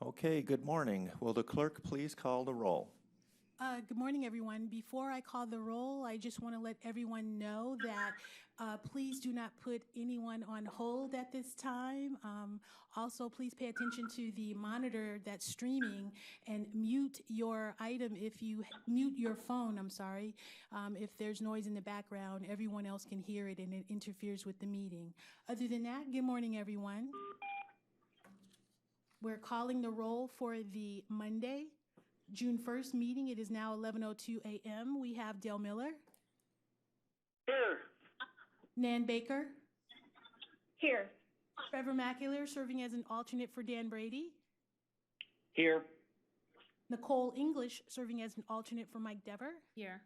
Okay, good morning. Will the clerk please call the roll? Good morning, everyone. Before I call the roll, I just want to let everyone know that please do not put anyone on hold at this time. Also, please pay attention to the monitor that's streaming and mute your item if you mute your phone, I'm sorry. If there's noise in the background, everyone else can hear it and it interferes with the meeting. Other than that, good morning, everyone. We're calling the roll for the Monday, June 1st meeting. It is now 11:02 a.m. We have Dale Miller. Here. Nan Baker. Here. Trevor McAleer serving as an alternate for Dan Brady. Here. Nicole English serving as an alternate for Mike Dever. Here.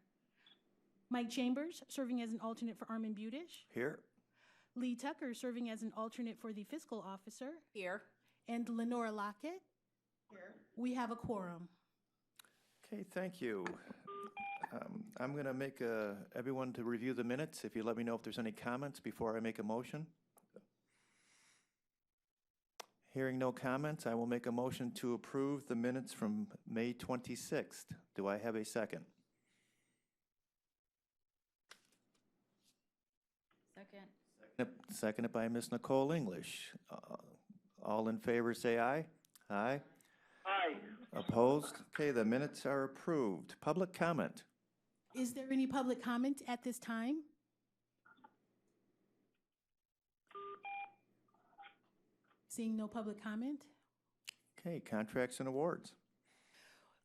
Mike Chambers serving as an alternate for Armin Budish. Here. Lee Tucker serving as an alternate for the fiscal officer. Here. And Lenora Lockett. Here. We have a quorum. Okay, thank you. I'm going to make everyone to review the minutes. If you let me know if there's any comments before I make a motion. Hearing no comments, I will make a motion to approve the minutes from May 26th. Do I have a second? Second. Seconded by Ms. Nicole English. All in favor say aye. Aye. Aye. Opposed? Okay, the minutes are approved. Public comment. Is there any public comment at this time? Seeing no public comment. Okay, contracts and awards.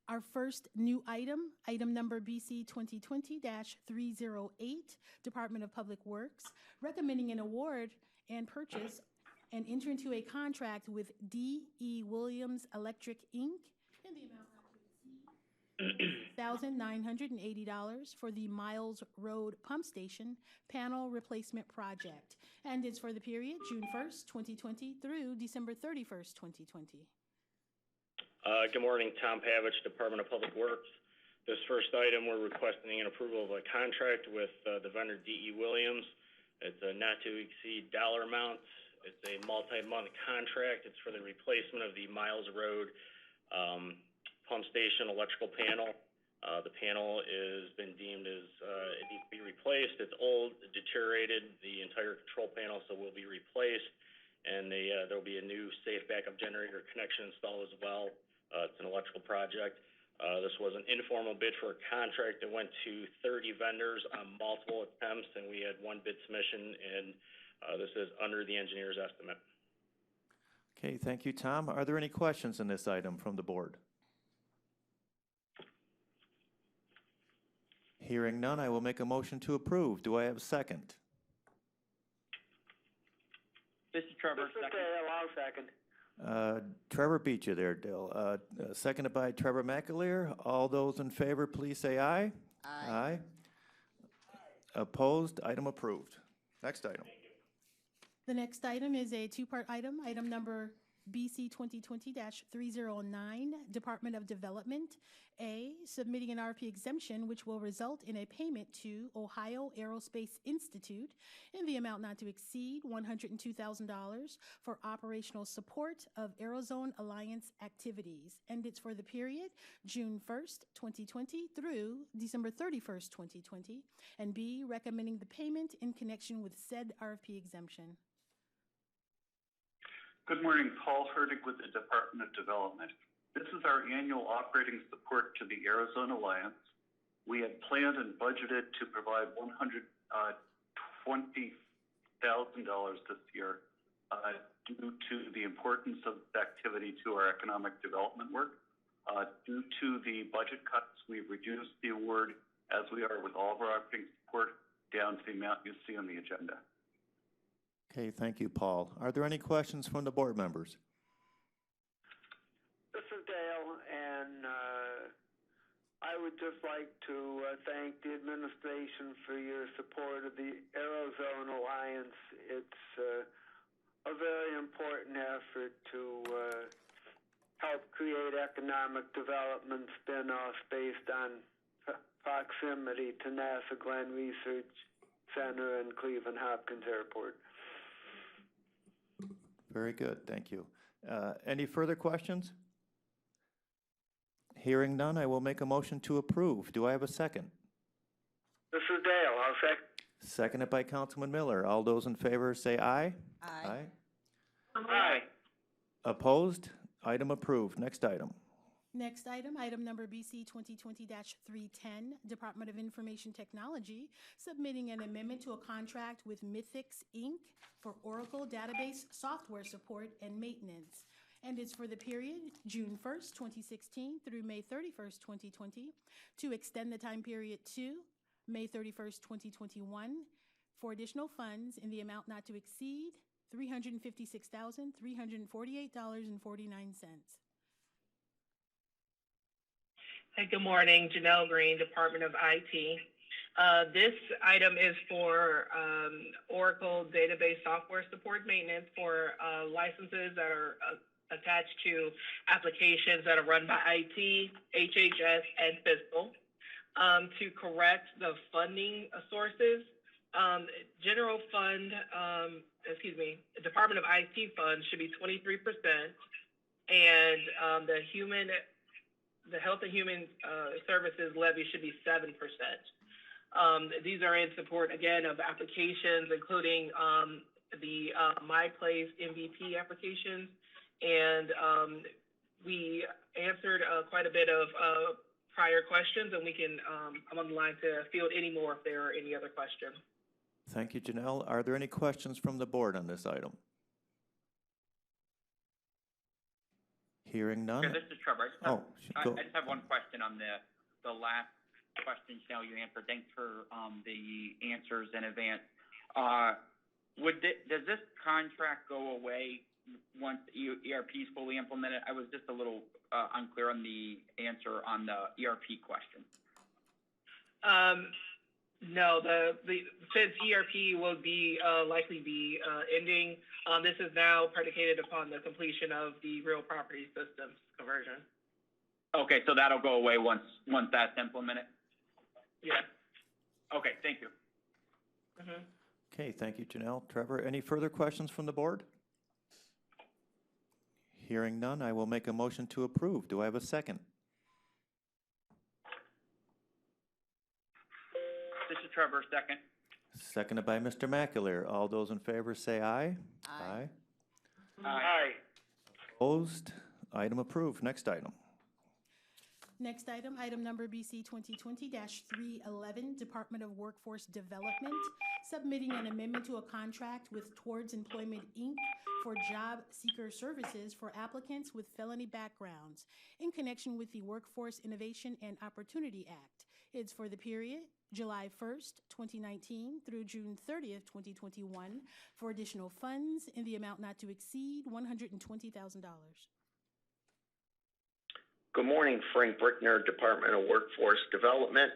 Our first new item number BC 2020-308, Department of Public Works, recommending an award and purchase and enter into a contract with D.E. Williams Electric, Inc. in the amount not to exceed $1,980 for the Miles Road Pump Station Panel Replacement Project. And it's for the period June 1st, 2020 through December 31st, 2020. Good morning, Tom Pavich, Department of Public Works. This first item, we're requesting an approval of a contract with the vendor D.E. Williams. It's a not to exceed dollar amount. It's a multi-month contract. It's for the replacement of the Miles Road pump station electrical panel. The panel has been deemed as it needs to be replaced. It's old, deteriorated, the entire control panel, so will be replaced. And there will be a new safe backup generator connection installed as well. It's an electrical project. This was an informal bid for a contract that went to 30 vendors on multiple attempts, and we had one bid submission, and this is under the engineer's estimate. Okay, thank you, Tom. Are there any questions on this item from the board? Hearing none, I will make a motion to approve. Do I have a second? This is Trevor. Second. I'll second. Trevor beat you there, Dale. Seconded by Trevor McAleer. All those in favor, please say aye. Aye. Aye. Opposed? Item approved. Next item. The next item is a two-part item, item number BC 2020-309, Department of Development. A, submitting an RFP exemption which will result in a payment to Ohio Aerospace Institute in the amount not to exceed $102,000 for operational support of Aerozone Alliance activities. And it's for the period June 1st, 2020 through December 31st, 2020. And B, recommending the payment in connection with said RFP exemption. Good morning, Paul Hertig with the Department of Development. This is our annual operating support to the Aerozone Alliance. We had planned and budgeted to provide $120,000 this year due to the importance of the activity to our economic development work. Due to the budget cuts, we've reduced the award, as we are with all of our operating support, down to the amount you see on the agenda. Okay, thank you, Paul. Are there any questions from the board members? This is Dale, and I would just like to thank the administration for your support of the Aerozone Alliance. It's a very important effort to help create economic development spin-offs based on proximity to NASA Glenn Research Center and Cleveland Hopkins Airport. Very good, thank you. Any further questions? Hearing none, I will make a motion to approve. Do I have a second? This is Dale. I'll second. Seconded by Councilman Miller. All those in favor say aye. Aye. Aye. Opposed? Item approved. Next item. Next item, item number BC 2020-310, Department of Information Technology, submitting an amendment to a contract with Mythix, Inc. for Oracle database software support and maintenance. And it's for the period June 1st, 2016 through May 31st, 2020, to extend the time period to May 31st, 2021, for additional funds in the amount not to exceed $356,348.49. Hi, good morning. Janelle Green, Department of IT. This item is for Oracle database software support maintenance for licenses that are attached to applications that are run by IT, HHS, and fiscal. To correct the funding sources, general fund, Department of IT funds should be 23%, and the Health and Human Services levy should be 7%. These are in support, again, of applications, including the MyPlace MVP applications, and we answered quite a bit of prior questions, and we can, I'm on the line to field any more if there are any other questions. Thank you, Janelle. Are there any questions from the board on this item? Hearing none. Yeah, this is Trevor. I just have one question on the last question, Janelle, you answered. Thanks for the answers in advance. Does this contract go away once ERP is fully implemented? I was just a little unclear on the answer on the ERP question. No, since ERP will be likely be ending, this is now predicated upon the completion of the real property systems conversion. Okay, so that'll go away once that's implemented? Yeah. Okay, thank you. Mm-hmm. Okay, thank you, Janelle. Trevor, any further questions from the board? Hearing none, I will make a motion to approve. Do I have a second? This is Trevor, second. Seconded by Mr. McAleer. All those in favor say aye. Aye. Aye. Opposed? Item approved. Next item. Next item, item number BC 2020-311, Department of Workforce Development, submitting an amendment to a contract with Towards Employment, Inc. for job seeker services for applicants with felony backgrounds in connection with the Workforce Innovation and Opportunity Act. It's for the period July 1st, 2019 through June 30th, 2021, for additional funds in the amount not to exceed $120,000. Good morning, Frank Brickner, Department of Workforce Development.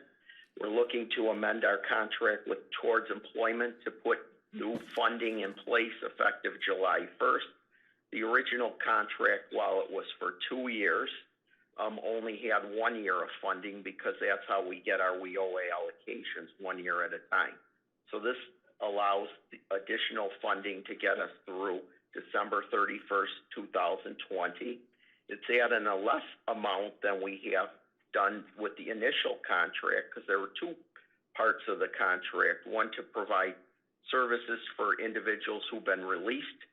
We're looking to amend our contract with Towards Employment to put new funding in place effective July 1st. The original contract, while it was for 2 years, only had 1 year of funding because that's how we get our WEOA allocations, 1 year at a time. So this allows the additional funding to get us through December 31st, 2020. It's at a less amount than we have done with the initial contract because there were two parts of the contract. One, to provide services for individuals who've been released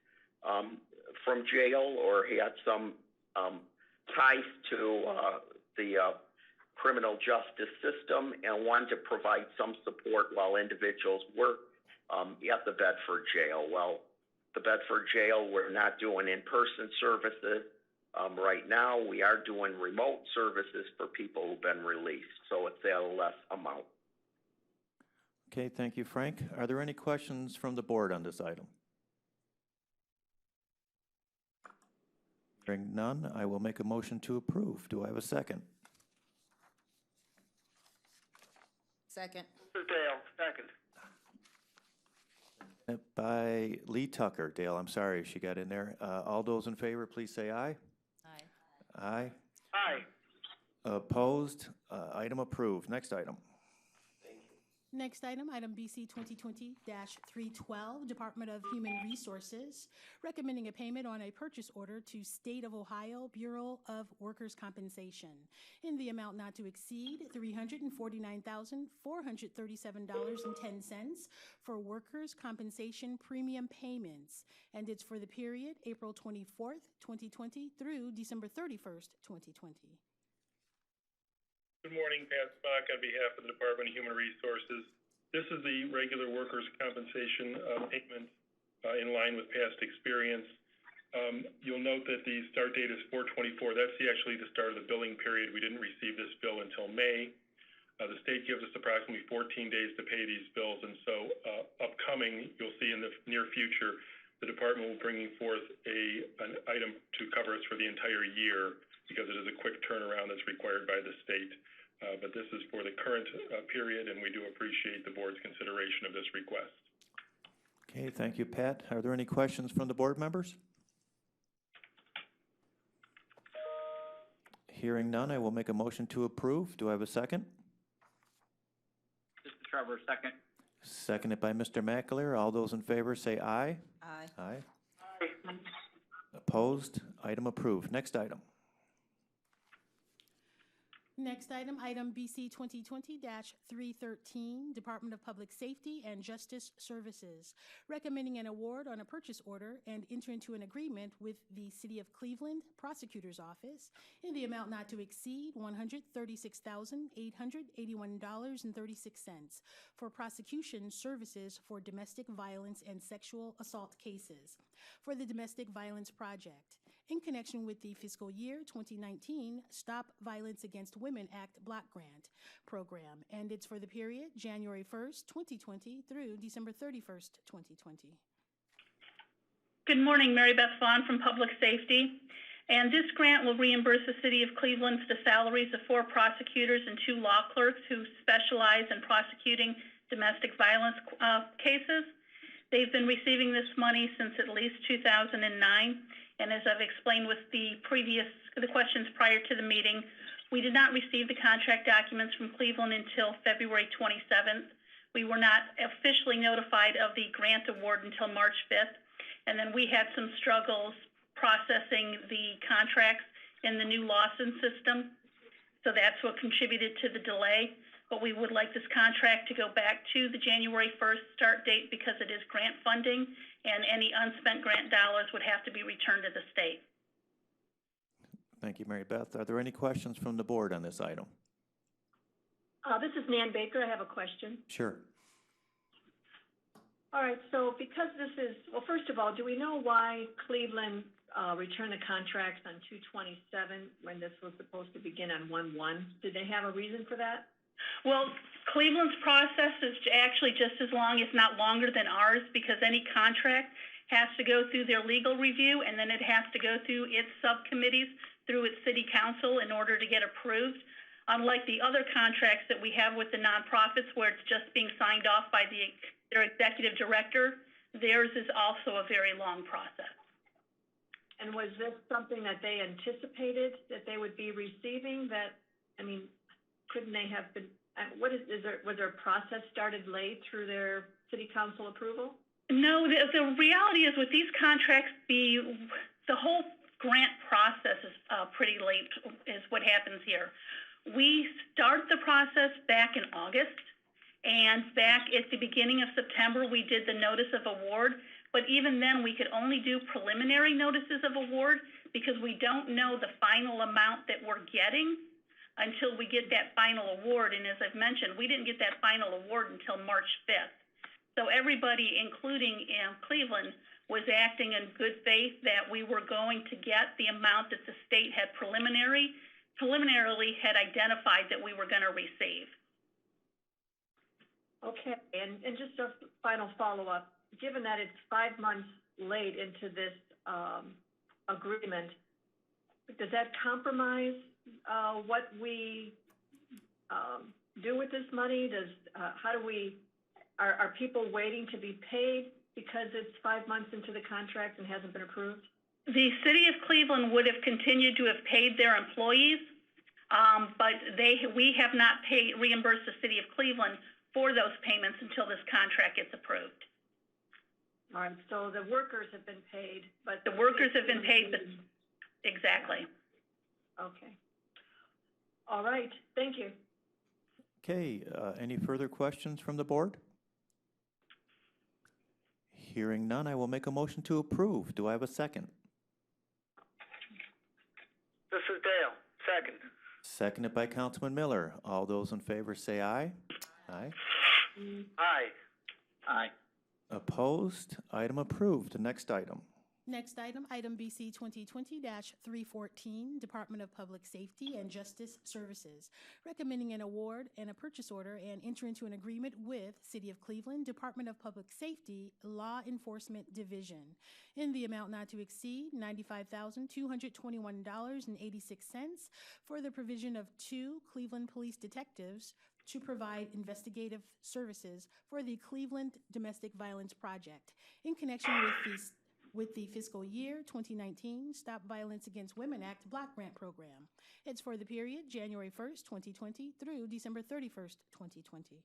from jail or had some ties to the criminal justice system, and one to provide some support while individuals were at the Bedford jail. Well, the Bedford jail, we're not doing in-person services. Right now, we are doing remote services for people who've been released, so it's at a less amount. Okay, thank you, Frank. Are there any questions from the board on this item? Hearing none, I will make a motion to approve. Do I have a second? Second. This is Dale, second. By Lee Tucker. Dale, I'm sorry she got in there. All those in favor, please say aye. Aye. Aye. Aye. Opposed? Item approved. Next item. Next item, item BC 2020-312, Department of Human Resources, recommending a payment on a purchase order to State of Ohio Bureau of Workers' Compensation in the amount not to exceed $349,437.10 for workers' compensation premium payments, and it's for the period April 24th, 2020 through December 31st, 2020. Good morning, Pat Spock on behalf of the Department of Human Resources. This is the regular workers' compensation payment in line with past experience. You'll note that the start date is 4/24. That's actually the start of the billing period. We didn't receive this bill until May. The state gives us approximately 14 days to pay these bills, and so upcoming, you'll see in the near future, the department will bring forth an item to cover us for the entire year because it is a quick turnaround that's required by the state. But this is for the current period, and we do appreciate the board's consideration of this request. Okay, thank you, Pat. Are there any questions from the board members? Hearing none, I will make a motion to approve. Do I have a second? This is Trevor, second. Seconded by Mr. McAleer. All those in favor say aye. Aye. Aye. Opposed? Item approved. Next item. Next item, item BC 2020-313, Department of Public Safety and Justice Services, recommending an award on a purchase order and enter into an agreement with the City of Cleveland Prosecutor's Office in the amount not to exceed $136,881.36 for prosecution services for domestic violence and sexual assault cases for the Domestic Violence Project, in connection with the fiscal year 2019 Stop Violence Against Women Act Block Grant Program, and it's for the period January 1st, 2020 through December 31st, 2020. Good morning, Mary Beth Vaughn from Public Safety. And this grant will reimburse the City of Cleveland for the salaries of 4 prosecutors and 2 law clerks who specialize in prosecuting domestic violence cases. They've been receiving this money since at least 2009. And as I've explained with the questions prior to the meeting, we did not receive the contract documents from Cleveland until February 27th. We were not officially notified of the grant award until March 5th. And then we had some struggles processing the contracts in the new Lawson system. So that's what contributed to the delay. But we would like this contract to go back to the January 1st start date because it is grant funding, and any unspent grant dollars would have to be returned to the state. Thank you, Mary Beth. Are there any questions from the board on this item? This is Nan Baker. I have a question. Sure. All right, so because this is, well, first of all, do we know why Cleveland returned the contracts on 2/27 when this was supposed to begin on 1/1? Did they have a reason for that? Well, Cleveland's process is actually just as long, if not longer, than ours, because any contract has to go through their legal review, and then it has to go through its subcommittees, through its city council in order to get approved. Unlike the other contracts that we have with the nonprofits, where it's just being signed off by their executive director, theirs is also a very long process. And was this something that they anticipated that they would be receiving? Couldn't they have been? Was there a process started late through their city council approval? No, the reality is with these contracts, the whole grant process is pretty late, is what happens here. We start the process back in August, and back at the beginning of September, we did the notice of award. But even then, we could only do preliminary notices of award because we don't know the final amount that we're getting until we get that final award. And as I've mentioned, we didn't get that final award until March 5th. So everybody, including Cleveland, was acting in good faith that we were going to get the amount that the state had preliminarily had identified that we were going to receive. Okay, and just a final follow-up. Given that it's 5 months late into this agreement, does that compromise what we do with this money? Are people waiting to be paid because it's 5 months into the contract and hasn't been approved? The City of Cleveland would have continued to have paid their employees, but we have not reimbursed the City of Cleveland for those payments until this contract gets approved. All right, so the workers have been paid, but. The workers have been paid, but, exactly. Okay. All right, thank you. Okay, any further questions from the board? Hearing none, I will make a motion to approve. Do I have a second? This is Dale, second. Seconded by Councilman Miller. All those in favor say aye. Aye. Aye. Aye. Opposed? Item approved. Next item. Next item, item BC 2020-314, Department of Public Safety and Justice Services, recommending an award and a purchase order and enter into an agreement with City of Cleveland Department of Public Safety Law Enforcement Division in the amount not to exceed $95,221.86 for the provision of 2 Cleveland police detectives to provide investigative services for the Cleveland Domestic Violence Project in connection with the fiscal year 2019 Stop Violence Against Women Act Block Grant Program. It's for the period January 1st, 2020 through December 31st, 2020.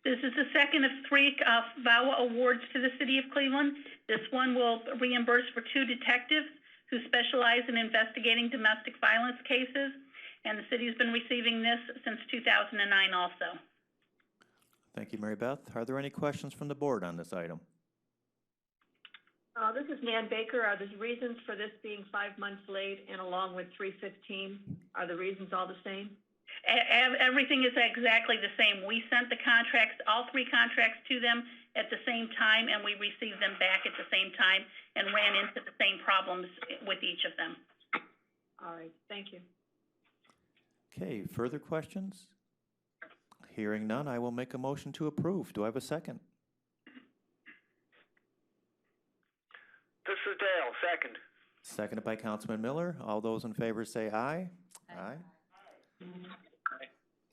This is the second of 3 VAWA awards to the City of Cleveland. This one will reimburse for 2 detectives who specialize in investigating domestic violence cases, and the city has been receiving this since 2009 also. Thank you, Mary Beth. Are there any questions from the board on this item? This is Nan Baker. Are the reasons for this being 5 months late and along with 315, are the reasons all the same? Everything is exactly the same. We sent the contracts, all 3 contracts to them at the same time, and we received them back at the same time and ran into the same problems with each of them. All right, thank you. Okay, further questions? Hearing none, I will make a motion to approve. Do I have a second? This is Dale, second. Seconded by Councilman Miller. All those in favor say aye. Aye.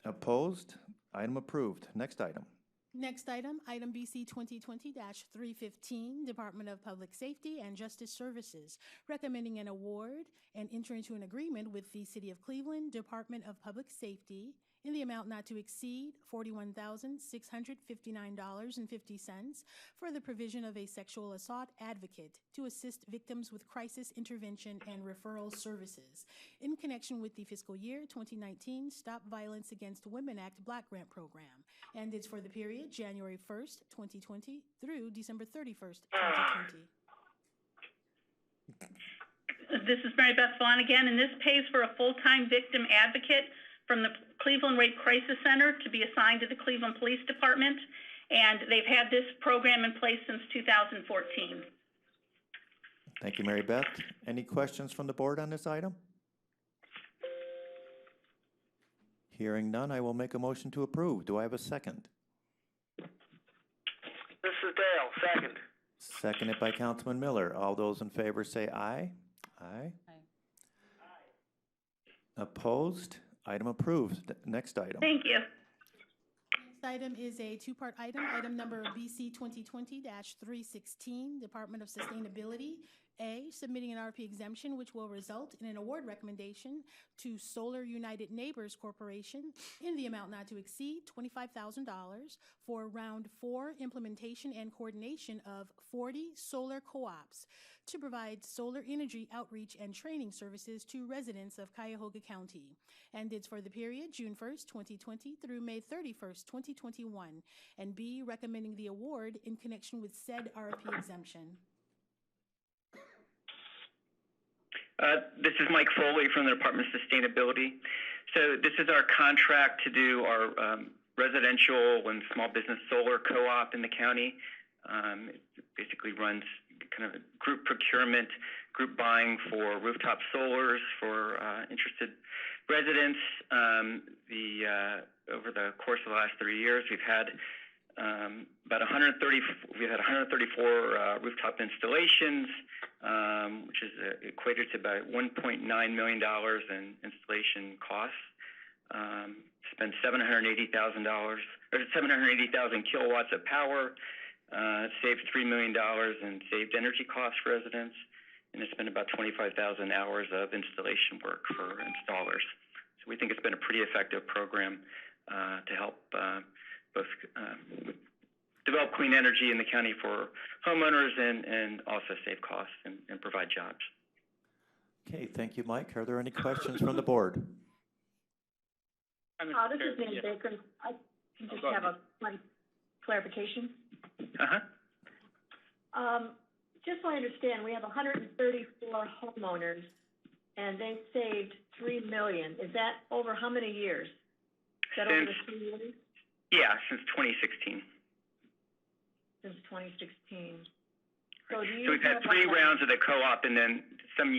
Opposed? Item approved. Next item. Next item, item BC 2020-315, Department of Public Safety and Justice Services, recommending an award and enter into an agreement with the City of Cleveland Department of Public Safety in the amount not to exceed $41,659.50 for the provision of a sexual assault advocate to assist victims with crisis intervention and referral services in connection with the fiscal year 2019 Stop Violence Against Women Act Block Grant Program. And it's for the period January 1st, 2020 through December 31st, 2020. This is Mary Beth Vaughn again, and this pays for a full-time victim advocate from the Cleveland Rape Crisis Center to be assigned to the Cleveland Police Department, and they've had this program in place since 2014. Thank you, Mary Beth. Any questions from the board on this item? Hearing none, I will make a motion to approve. Do I have a second? This is Dale, second. Seconded by Councilman Miller. All those in favor say aye. Aye. Opposed? Item approved. Next item. Thank you. Next item is a 2-part item, item number BC 2020-316, Department of Sustainability. A, submitting an RP exemption which will result in an award recommendation to Solar United Neighbors Corporation in the amount not to exceed $25,000 for round 4 implementation and coordination of 40 solar co-ops to provide solar energy outreach and training services to residents of Cuyahoga County. And it's for the period June 1st, 2020 through May 31st, 2021. And B, recommending the award in connection with said RP exemption. This is Mike Foley from the Department of Sustainability. So this is our contract to do our residential and small business solar co-op in the county. It basically runs kind of a group procurement, group buying for rooftop solars for interested residents. Over the course of the last 3 years, we've had about 134 rooftop installations, which is equated to about $1.9 million in installation costs. Spent $780,000 or 780,000 kilowatts of power. Saved $3 million in saved energy costs for residents, and it's been about 25,000 hours of installation work for installers. So we think it's been a pretty effective program. to help both develop clean energy in the county for homeowners and also save costs and provide jobs. Okay, thank you, Mike. Are there any questions from the board? This is Nancy Baker. I can just have a one clarification. Just so I understand, we have 134 homeowners, and they saved $3 million. Is that over how many years? Is that over the 3 years? Yeah, since 2016. Since 2016. So we've had 3 rounds of the co-op, and then some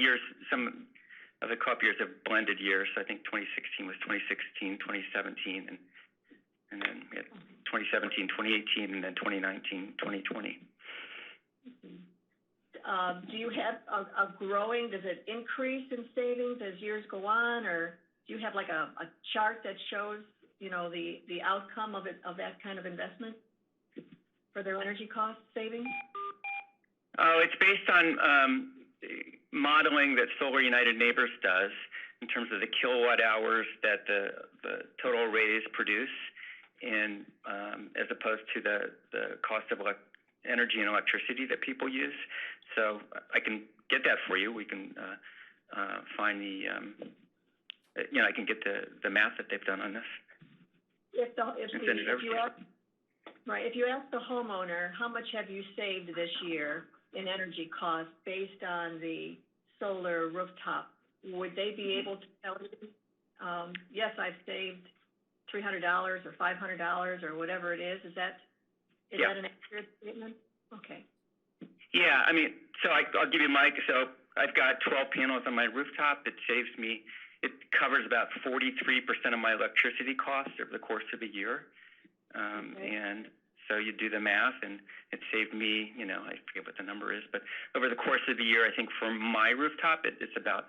of the co-op years have blended years. So I think 2016 was 2016, 2017, and then we had 2017, 2018, and then 2019, 2020. Do you have a growing, does it increase in savings as years go on, or do you have like a chart that shows, you know, the outcome of that kind of investment for their energy cost savings? Oh, it's based on modeling that Solar United Neighbors does in terms of the kilowatt hours that the total arrays produce, and as opposed to the cost of energy and electricity that people use. So I can get that for you. We can find the, I can get the math that they've done on this. If you ask the homeowner, how much have you saved this year in energy costs based on the solar rooftop, would they be able to tell you, yes, I've saved $300 or $500 or whatever it is? Is that an accurate statement? Okay. Yeah, I mean, so I'll give you Mike. So I've got 12 panels on my rooftop. It saves me, it covers about 43% of my electricity costs over the course of a year. And so you do the math, and it saved me, I forget what the number is, but over the course of the year, I think for my rooftop, it's about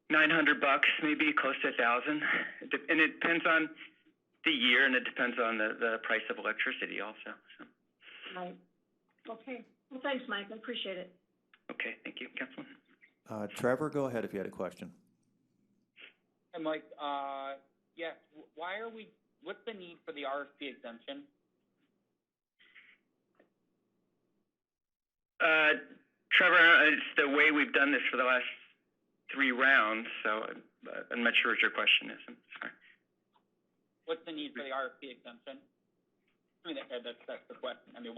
$900, maybe close to $1,000. And it depends on the year, and it depends on the price of electricity also. So. Right. Okay. Well, thanks, Mike. I appreciate it. Okay. Thank you, Councilman. Trevor, go ahead if you had a question. Hey, Mike. Yes. What's the need for the RFP exemption? Trevor, it's the way we've done this for the last 3 rounds, so I'm not sure what your question is. I'm sorry. What's the need for the RFP exemption? I mean, that's the question. I mean,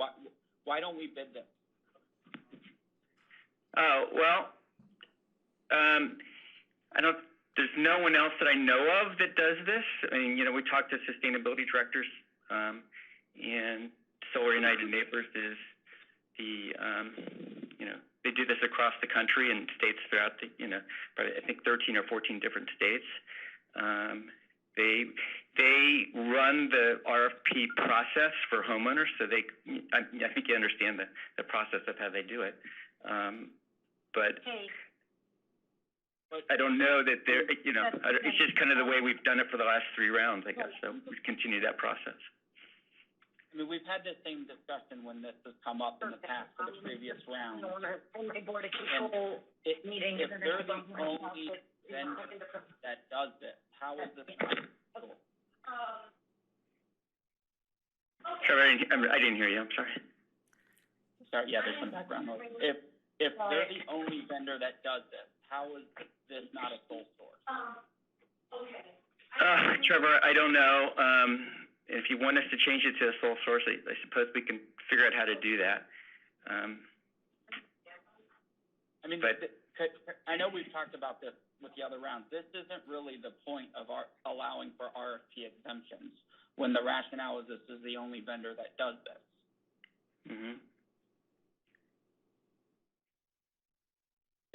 why don't we bid this? Oh, well, there's no one else that I know of that does this. I mean, we talked to sustainability directors, and Solar United Neighbors is they do this across the country in states throughout the, I think 13 or 14 different states. They run the RFP process for homeowners, so I think you understand the process of how they do it. But I don't know that it's just kind of the way we've done it for the last 3 rounds, I guess. So we continue that process. I mean, we've had this same discussion when this has come up in the past for the previous round. And Board of Control meeting. If they're the only vendor that does this, how is this possible? Sorry, I didn't hear you. I'm sorry. Sorry, yeah, there's some background noise. If they're the only vendor that does this, how is this not a sole source? Trevor, I don't know. If you want us to change it to a sole source, I suppose we can figure out how to do that. I mean, I know we've talked about this with the other rounds. This isn't really the point of allowing for RFP exemptions when the rationale is this is the only vendor that does this. Mm-hmm.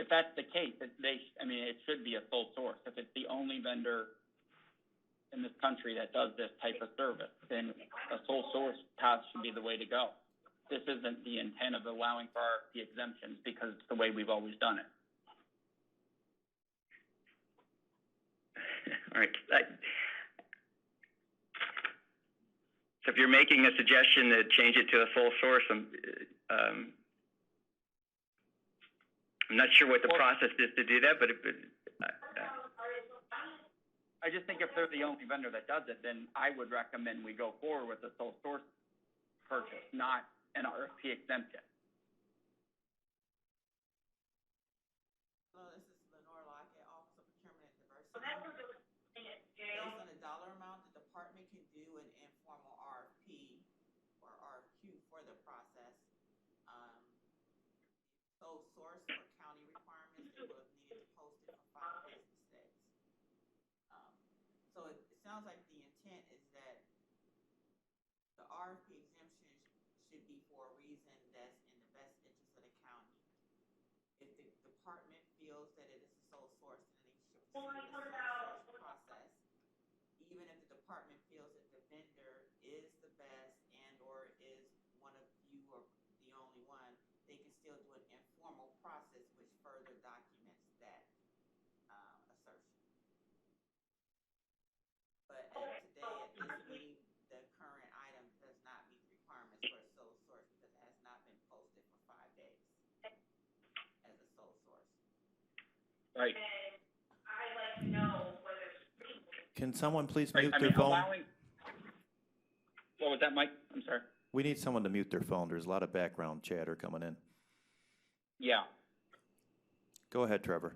If that's the case, it should be a sole source. If it's the only vendor in this country that does this type of service, then a sole source path should be the way to go. This isn't the intent of allowing for RFP exemptions because it's the way we've always done it. All right. So if you're making a suggestion to change it to a sole source, I'm not sure what the process is to do that, but I just think if they're the only vendor that does it, then I would recommend we go forward with a sole source purchase, not an RFP exemption. Hello, this is Lenore Lockett, Office of Procurement and Diversity. Based on the dollar amount, the department can do an informal RFP or RFQ for the process. Sole source for county requirements, they would have needed to post it for 5 business days. So it sounds like the intent is that the RFP exemption should be for a reason that's in the best interest of the county. If the department feels that it is a sole source, then they should proceed with the sole source process. Even if the department feels that the vendor is the best and or is one of you or the only one, they can still do an informal process which further documents that assertion. But today, at this meeting, the current item does not meet the requirements for a sole source because it has not been posted for 5 days as a sole source. Right. I'd like to know whether. Can someone please Right, mute I their mean, phone? what was that, Mike? I'm sorry. We need someone to mute their phone. There's a lot of background chatter coming in. Yeah. Go ahead, Trevor.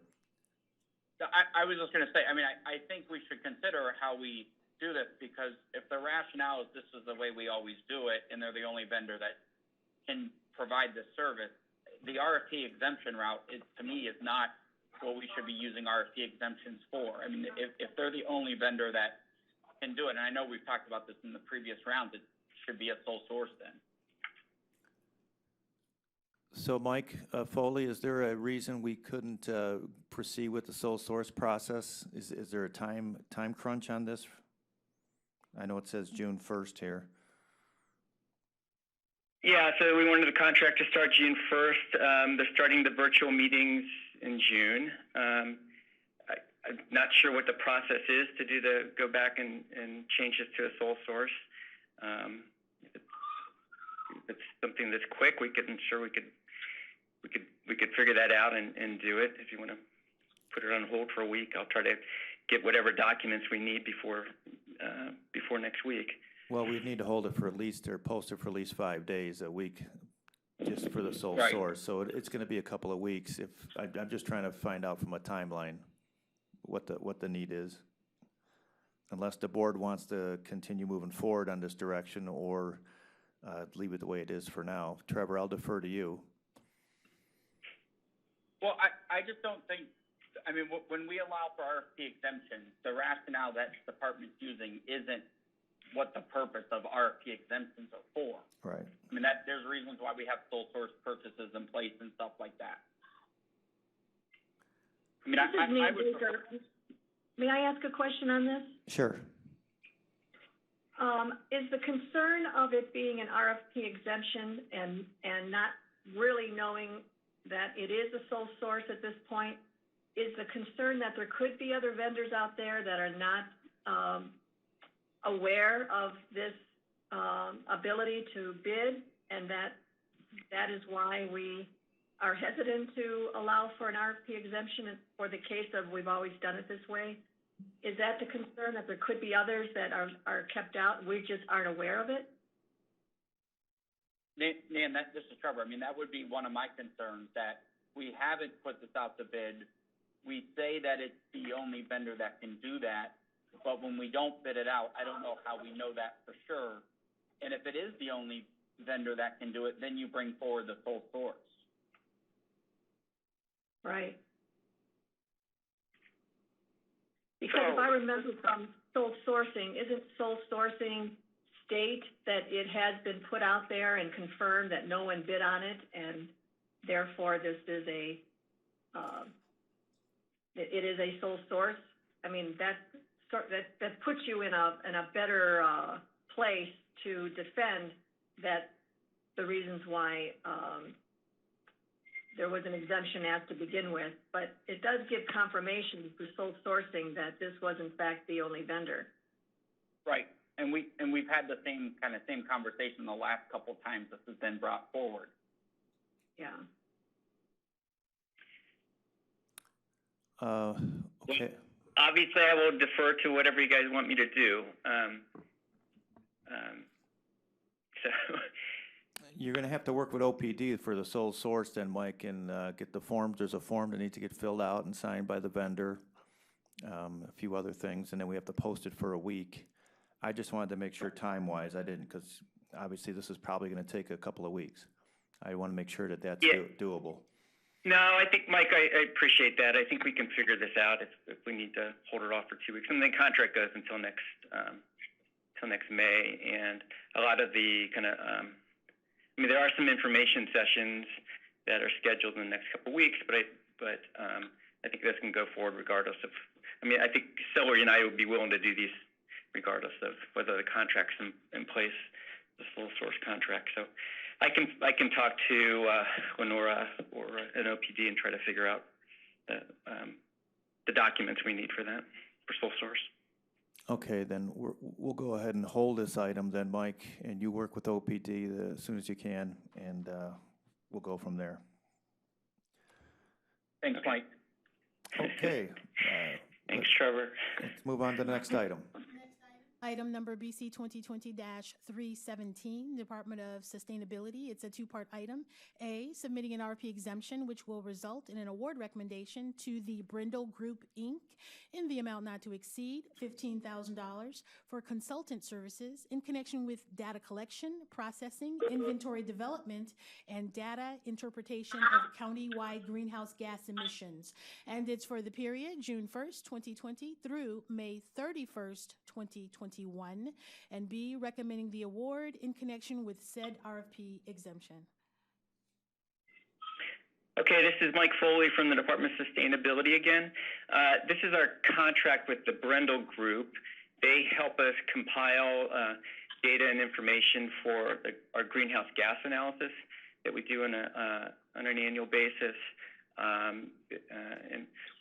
I was just going to say, I mean, I think we should consider how we do this, because if the rationale is this is the way we always do it, and they're the only vendor that can provide this service, the RFP exemption route, to me, is not what we should be using RFP exemptions for. I mean, if they're the only vendor that can do it, and I know we've talked about this in the previous round, it should be a sole source then. So, Mike Foley, is there a reason we couldn't proceed with the sole source process? Is there a time crunch on this? I know it says June 1st here. Yeah, so we wanted the contract to start June 1st. They're starting the virtual meetings in June. I'm not sure what the process is to do go back and change this to a sole source. If it's something that's quick, we could figure that out and do it. If you want to put it on hold for a week, I'll try to get whatever documents we need before next week. Well, we need to hold it for at least, or post it for at least 5 days a week, just for the sole Right. source. So it's going to be a couple of weeks. I'm just trying to find out from a timeline what the need is. Unless the board wants to continue moving forward on this direction, or leave it the way it is for now. Trevor, I'll defer to you. Well, I just don't think, I mean, when we allow for RFP exemption, the rationale that the department's using isn't what the purpose of RFP exemptions are for. Right. I mean, there's reasons why we have sole source purchases in place and stuff like that. I mean, I would prefer. May I ask a question on this? Sure. Is the concern of it being an RFP exemption and not really knowing that it is a sole source at this point, is the concern that there could be other vendors out there that are not aware of this ability to bid, and that is why we are hesitant to allow for an RFP exemption for the case of we've always done it this way? Is that the concern, that there could be others that are kept out and we just aren't aware of it? Nan, this is Trevor. I mean, that would be one of my concerns, that we haven't put this out to bid. We say that it's the only vendor that can do that, but when we don't bid it out, I don't know how we know that for sure. And if it is the only vendor that can do it, then you bring forward the sole source. Right. Because if I remember from sole sourcing, isn't sole sourcing state that it has been put out there and confirmed that no one bid on it, and therefore this is it is a sole source? I mean, that puts you in a better place to defend that the reasons why there was an exemption asked to begin with, but it does give confirmation for sole sourcing that this was in fact the only vendor. Right, and we've had the same conversation the last couple times this has been brought forward. Yeah. Okay. obviously, I will defer to whatever you guys want me to do. So, You're gonna have to work with OPD for the sole source then, Mike, and get the forms. There's a form that needs to get filled out and signed by the vendor. A few other things, and then we have to post it for a week. I just wanted to make sure time-wise, I didn't, because obviously this is probably gonna take a couple of weeks. I wanna make sure that that's doable. no, I think, Mike, I appreciate that. I think we can figure this out if we need to hold it off for 2 weeks. And the contract goes until next May, and a lot of the kind of, I mean, there are some information sessions that are scheduled in the next couple of weeks, but I think this can go forward regardless of, I mean, I think Celery and I would be willing to do these regardless of whether the contract's in place, the sole source contract. So I can talk to Lenora or an OPD and try to figure out the documents we need for that, for sole source. Okay, then we'll go ahead and hold this item then, Mike, and you work with OPD as soon as you can, and we'll go from there. Thanks, Mike. Okay. Thanks, Trevor. Let's move on to the next item. Item number BC 2020-317, Department of Sustainability. It's a two-part item. A, submitting an RFP exemption, which will result in an award recommendation to the Brindle Group, Inc. in the amount not to exceed $15,000 for consultant services in connection with data collection, processing, inventory development, and data interpretation of county-wide greenhouse gas emissions. And it's for the period June 1st, 2020 through May 31st, 2021. And B, recommending the award in connection with said RFP exemption. Okay, this is Mike Foley from the Department of Sustainability again. This is our contract with the Brindle Group. They help us compile data and information for our greenhouse gas analysis that we do on an annual basis. And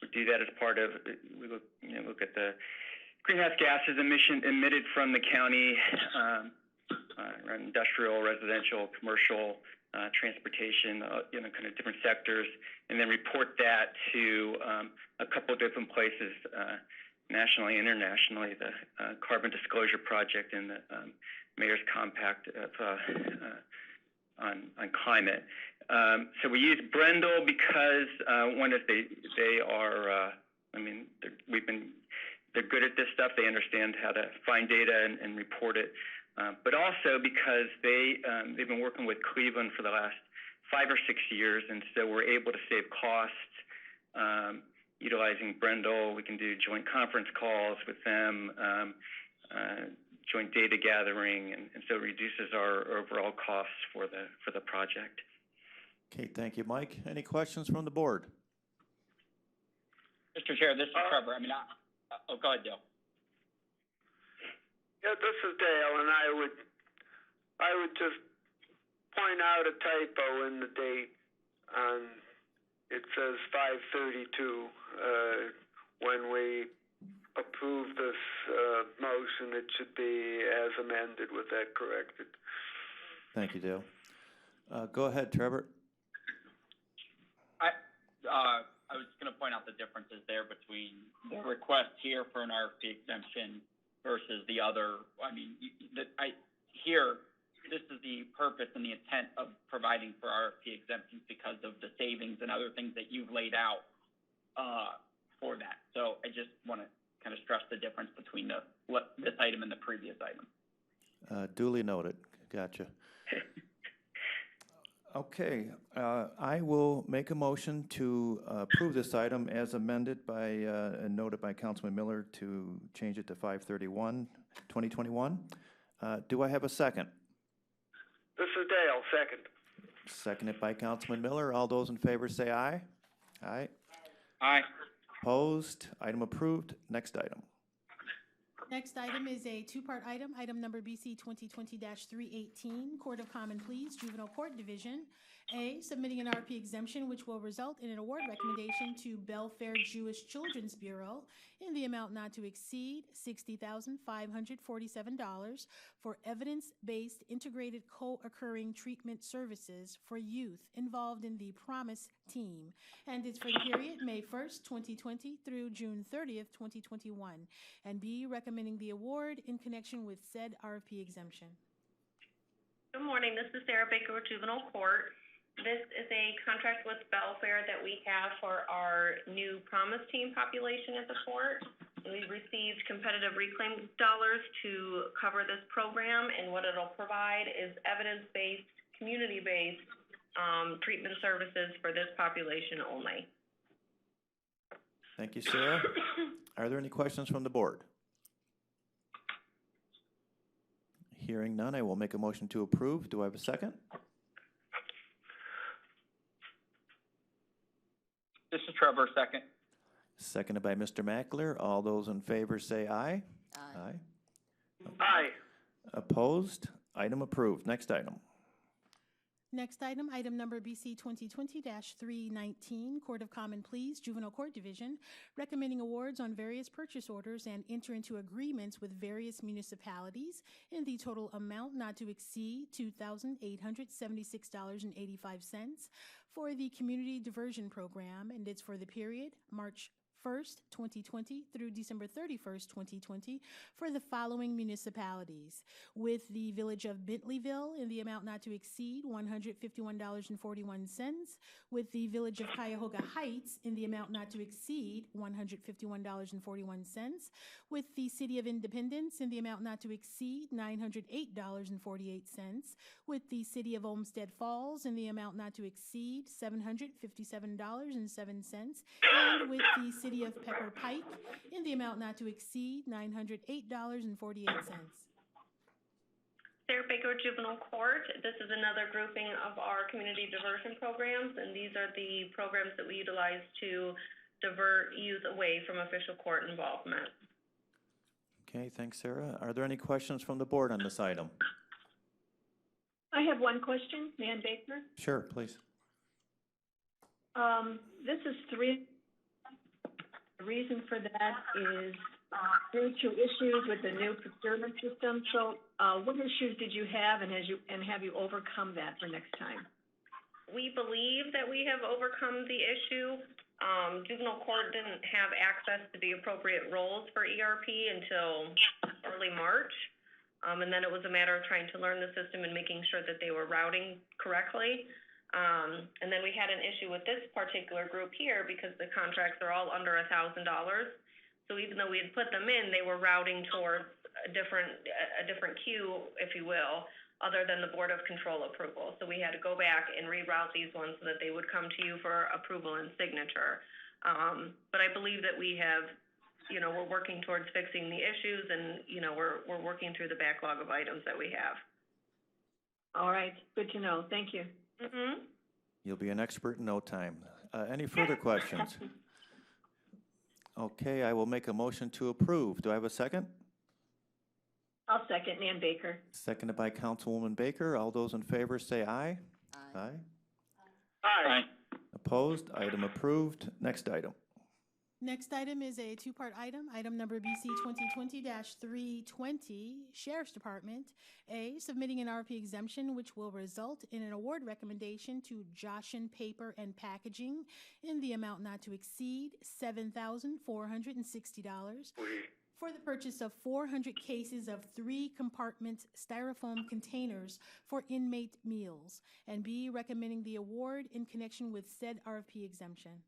we do that as part of, we look at the greenhouse gases emitted from the county, industrial, residential, commercial, transportation, kind of different sectors, and then report that to a couple of different places, nationally, internationally, the Carbon Disclosure Project and the Mayor's Compact on climate. So we use Brindle because one is they are, they're good at this stuff. They understand how to find data and report it. But also because they've been working with Cleveland for the last 5 or 6 years, and so we're able to save costs utilizing Brindle. We can do joint conference calls with them, joint data gathering, and so it reduces our overall costs for the project. Okay, thank you, Mike. Any questions from the board? Mr. Chair, this is Trevor. Go ahead, Dale. Yeah, this is Dale, and I would just point out a typo in the date. It says 5/32. When we approve this motion, it should be as amended with that corrected. Thank you, Dale. Go ahead, Trevor. I was going to point out the differences there between the request here for an RFP exemption versus the other. This is the purpose and the intent of providing for RFP exemptions because of the savings and other things that you've laid out for that. So I just want to kind of stress the difference between this item and the previous item. Duly noted. Gotcha. Okay, I will make a motion to approve this item as amended and noted by Councilman Miller to change it to 5/31/2021. Do I have a second? This is Dale, second. Seconded by Councilman Miller. All those in favor say aye. Aye. Aye. Opposed? Item approved. Next item. Next item is a two-part item, item number BC 2020-318, Court of Common Pleas, Juvenile Court Division. A, submitting an RFP exemption which will result in an award recommendation to Belfair Jewish Children's Bureau in the amount not to exceed $60,547 for evidence-based integrated co-occurring treatment services for youth involved in the Promise Team, and it's for the period May 1st, 2020 through June 30th, 2021, and B, recommending the award in connection with said RFP exemption. Good morning, this is Sarah Baker with Juvenile Court. This is a contract with Belfair that we have for our new Promise Team population at the court. We've received competitive reclaim dollars to cover this program, and what it'll provide is evidence-based, community-based treatment services for this population only. Thank you, Sarah. Are there any questions from the board? Hearing none, I will make a motion to approve. Do I have a second? This is Trevor, second. Seconded by Mr. Mackler. All those in favor say aye. Aye. Aye. Opposed? Item approved. Next item. Next item, item number BC 2020-319, Court of Common Pleas, Juvenile Court Division, recommending awards on various purchase orders and enter into agreements with various municipalities in the total amount not to exceed $2,876.85 for the Community Diversion Program, and it's for the period March 1st, 2020 through December 31st, 2020 for the following municipalities: with the Village of Bentleyville in the amount not to exceed $151.41, with the Village of Cuyahoga Heights in the amount not to exceed $151.41, with the City of Independence in the amount not to exceed $908.48, with the City of Olmsted Falls in the amount not to exceed $757.07, and with the City of Pepper Pike in the amount not to exceed $908.48. Sarah Baker, Juvenile Court. This is another grouping of our community diversion programs, and these are the programs that we utilize to divert youth away from official court involvement. Okay, thanks, Sarah. Are there any questions from the board on this item? I have one question, Nan Baker. Sure, please. This is three. The reason for that is due to issues with the new procurement system. So, what issues did you have, and have you overcome that for next time? We believe that we have overcome the issue. Juvenile court didn't have access to the appropriate roles for ERP until early March. And then it was a matter of trying to learn the system and making sure that they were routing correctly. And then we had an issue with this particular group here because the contracts are all under $1,000. So even though we had put them in, they were routing towards a different queue, if you will, other than the Board of Control approval. So we had to go back and reroute these ones so that they would come to you for approval and signature. But I believe that we have, we're working towards fixing the issues, and, we're working through the backlog of items that we have. All right, good to know. Thank you. Mm-hmm. You'll be an expert in no time. Any further questions? Okay, I will make a motion to approve. Do I have a second? I'll second, Nan Baker. Seconded by Councilwoman Baker. All those in favor say aye. Aye. Aye. Opposed? Item approved. Next item. Next item is a two-part item, item number BC 2020-320, Sheriff's Department. A, submitting an RFP exemption which will result in an award recommendation to Joshen Paper and Packaging in the amount not to exceed $7,460 for the purchase of 400 cases of 3-compartment styrofoam containers for inmate meals. And B, recommending the award in connection with said RFP exemption.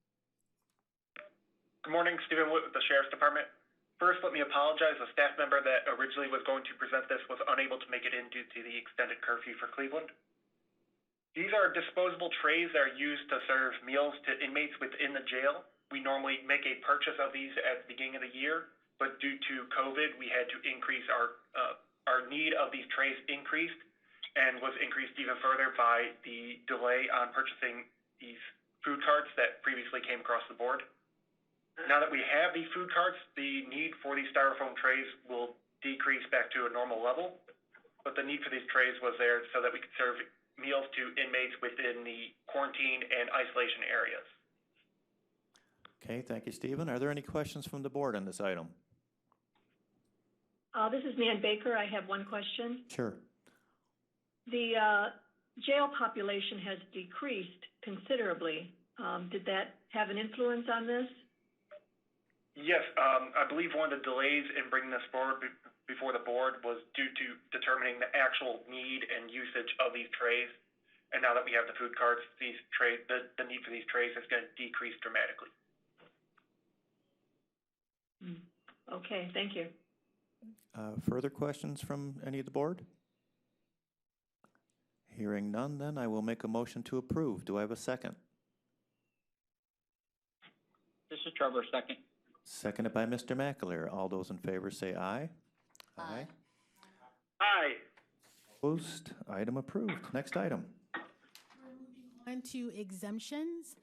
Good morning, Stephen Wood with the Sheriff's Department. First, let me apologize. A staff member that originally was going to present this was unable to make it in due to the extended curfew for Cleveland. These are disposable trays that are used to serve meals to inmates within the jail. We normally make a purchase of these at the beginning of the year, but due to COVID, we had to increase our need of these trays increased, and was increased even further by the delay on purchasing these food carts that previously came across the board. Now that we have these food carts, the need for these styrofoam trays will decrease back to a normal level, but the need for these trays was there so that we could serve meals to inmates within the quarantine and isolation areas. Okay, thank you, Stephen. Are there any questions from the board on this item? This is Nan Baker. I have one question. Sure. The jail population has decreased considerably. Did that have an influence on this? Yes, I believe one of the delays in bringing this forward before the board was due to determining the actual need and usage of these trays. And now that we have the food carts, these trays, the need for these trays is going to decrease dramatically. Okay, thank you. Further questions from any of the board? Hearing none, then I will make a motion to approve. Do I have a second? This is Trevor, second. Seconded by Mr. McAleer. All those in favor say aye. Aye. Aye. Opposed? Item approved. Next item. On to exemptions.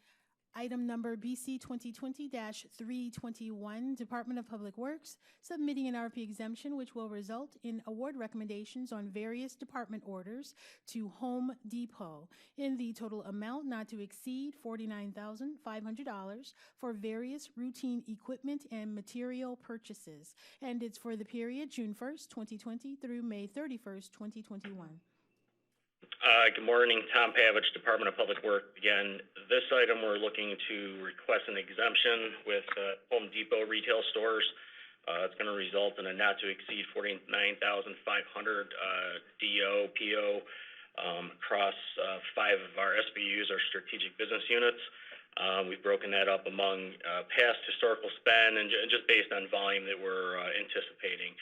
Item number BC 2020-321, Department of Public Works, submitting an RFP exemption which will result in award recommendations on various department orders to Home Depot in the total amount not to exceed $49,500 for various routine equipment and material purchases. And it's for the period June 1st, 2020 through May 31st, 2021. Good morning, Tom Pavich, Department of Public Works. Again, this item, we're looking to request an exemption with Home Depot retail stores. It's going to result in a not to exceed $49,500 DO, PO across 5 of our SBUs, our strategic business units. We've broken that up among past historical spend and just based on volume that we're anticipating.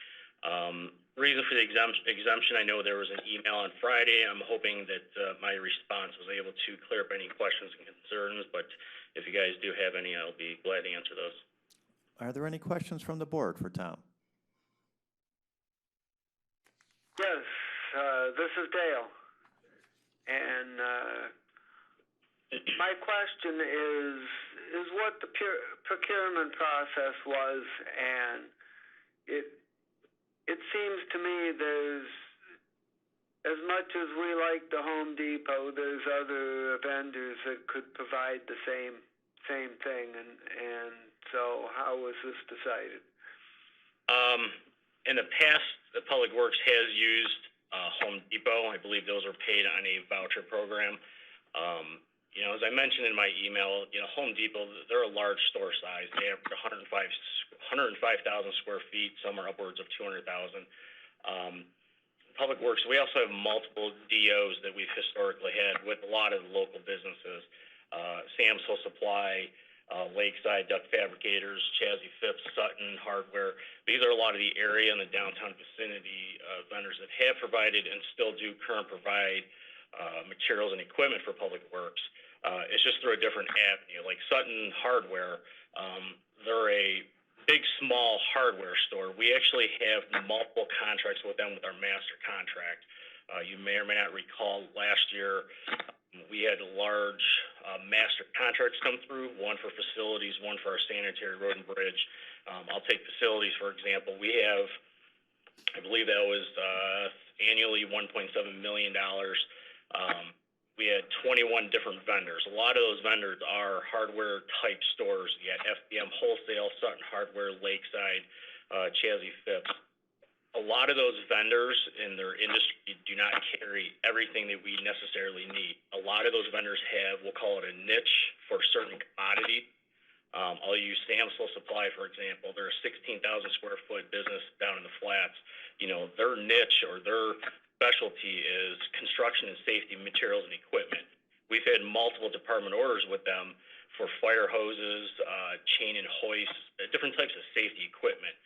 Reason for the exemption, I know there was an email on Friday. I'm hoping that my response was able to clear up any questions and concerns, but if you guys do have any, I'll be glad to answer those. Are there any questions from the board for Tom? Yes, this is Dale. And my question is what the procurement process was, and it seems to me there's, as much as we like the Home Depot, there's other vendors that could provide the same thing, and so how was this decided? In the past, the Public Works has used Home Depot. I believe those are paid on a voucher program. You know, as I mentioned in my email, you know, Home Depot, they're a large store size. They have 105,000 square feet. Some are upwards of 200,000. Public Works, we also have multiple DOs that we've historically had with a lot of the local businesses. Sam's Whole Supply, Lakeside, Duck Fabricators, Chazzy Phipps, Sutton Hardware. These are a lot of the area and the downtown vicinity vendors that have provided and still do provide materials and equipment for Public Works. It's just through a different avenue. Like Sutton Hardware, they're a big, small hardware store. We actually have multiple contracts with them with our master contract. You may or may not recall last year we had large master contracts come through, one for facilities, one for our sanitary road and bridge. I'll take facilities, for example. We have, I believe that was annually $1.7 million. We had 21 different vendors. A lot of those vendors are hardware-type stores. You got FBM Wholesale, Sutton Hardware, Lakeside, Chazzy Phipps. A lot of those vendors in their industry do not carry everything that we necessarily need. A lot of those vendors have, we'll call it a niche for a certain commodity. I'll use Sam's Whole Supply, for example. They're a 16,000 square foot business down in the flats. You know, their niche or their specialty is construction and safety materials and equipment. We've had multiple department orders with them for fire hoses, chain and hoists, different types of safety equipment.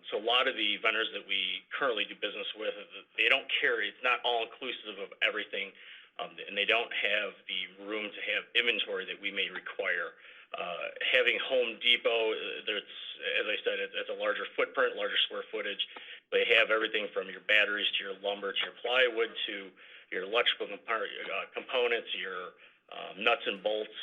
So a lot of the vendors that we currently do business with, they don't carry, it's not all inclusive of everything, and they don't have the room to have inventory that we may require. Having Home Depot, as I said, it's a larger footprint, larger square footage. They have everything from your batteries to your lumber to your plywood to your electrical components, your nuts and bolts.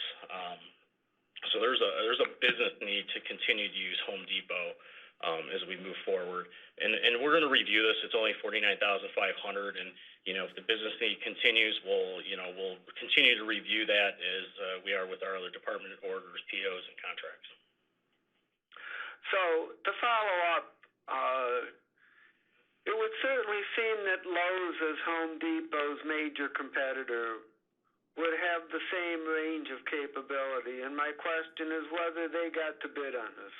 So there's a business need to continue to use Home Depot. as we move forward. And we're gonna review this. It's only $49,500, and, you know, if the business need continues, we'll continue to review that as, we are with our other department orders, POs, and contracts. So, to follow up, it would certainly seem that Lowe's, as Home Depot's major competitor, would have the same range of capability, and my question is whether they got to bid on this.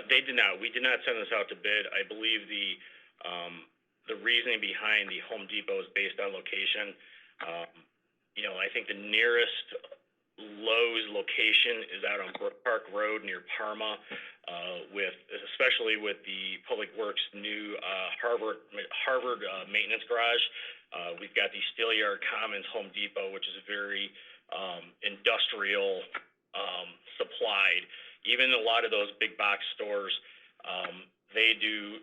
They did not. We did not send this out to bid. I believe the reasoning behind the Home Depot is based on location. You know, I think the nearest Lowe's location is out on Brook Park Road near Parma, especially with the Public Works new Harvard maintenance garage. We've got the Steelyard Commons Home Depot, which is very industrial supplied. Even a lot of those big box stores, they do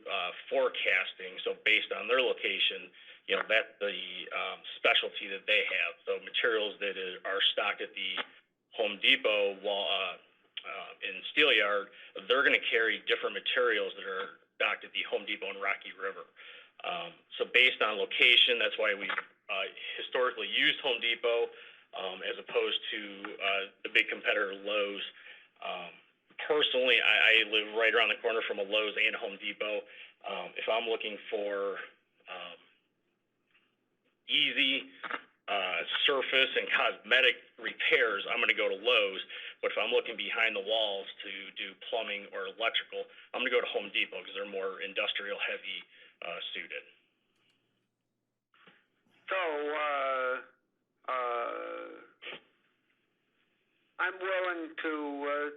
forecasting. So based on their location, you know, that's the specialty that they have. So materials that are stocked at the Home Depot in Steelyard, they're going to carry different materials that are docked at the Home Depot in Rocky River. So based on location, that's why we've historically used Home Depot as opposed to the big competitor Lowe's. Personally, I live right around the corner from a Lowe's and a Home Depot. If I'm looking for easy surface and cosmetic repairs, I'm going to go to Lowe's. But if I'm looking behind the walls to do plumbing or electrical, I'm going to go to Home Depot because they're more industrial heavy suited. So, I'm willing to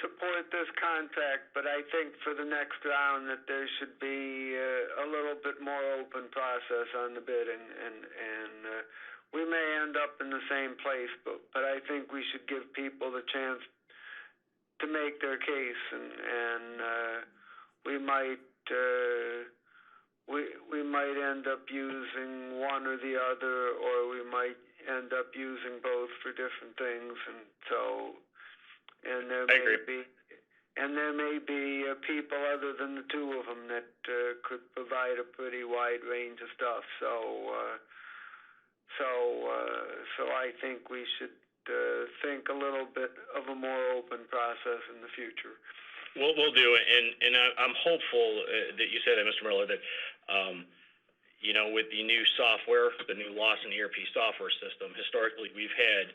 support this contract, but I think for the next round that there should be a little bit more open process on the bidding, and we may end up in the same place, but I think we should give people the chance to make their case, and we might end up using one or the other, or we might end up using both for different things, and so. And there may be people other than the two of them that could provide a pretty wide range of stuff. So I think we should think a little bit of a more open process in the future. We'll do it, and I'm hopeful that you said that, Mr. Miller, that you know, with the new software, the new Lawson ERP software system, historically we've had